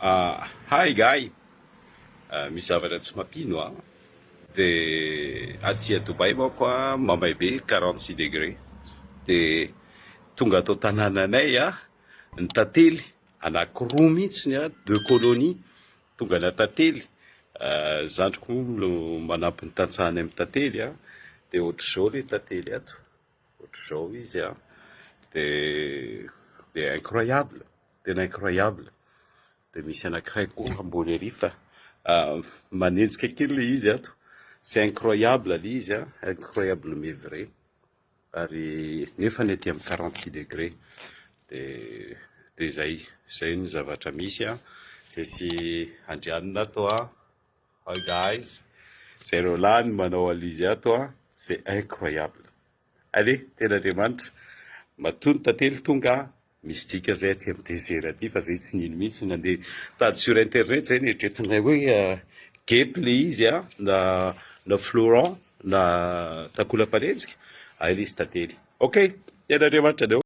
Hi guy, misy zavatra tsy mampino a. De aty a Dubai manko a mamay be 46 degré. De tonga atao tanànanay a ny tantely anankiroa mihitsy a, 2 colonies tonga na tantely. Zandriko no manampy ny tantsahany amin'ny tantely a. De ohatr'izao le tantely ato, ohatr'izao izy a. De incroyable, tena incroyable. De misy anankiray koa ambony ery fa manenjika kely le izy ato. C'est incroyable le izy a, incroyable mais vrai. Ary nefa ny aty amin'ny 46 degré. De zay ny zavatra misy a. Zay sy Andiany ato a. Hi guys, c'est Roland manao an'izy ato a. C'est incroyable. Allez, tena Andriamanitra, matoa ny tantely tonga misy dika zay aty amin'ny désert aty fa zay tsy nino mihitsy nandeha tady sur internet zay neritreretinay hoe gepy le izy a, na Florent na takola paletsika, ay le izy tantely. Ok, tena Andriamanitra deo.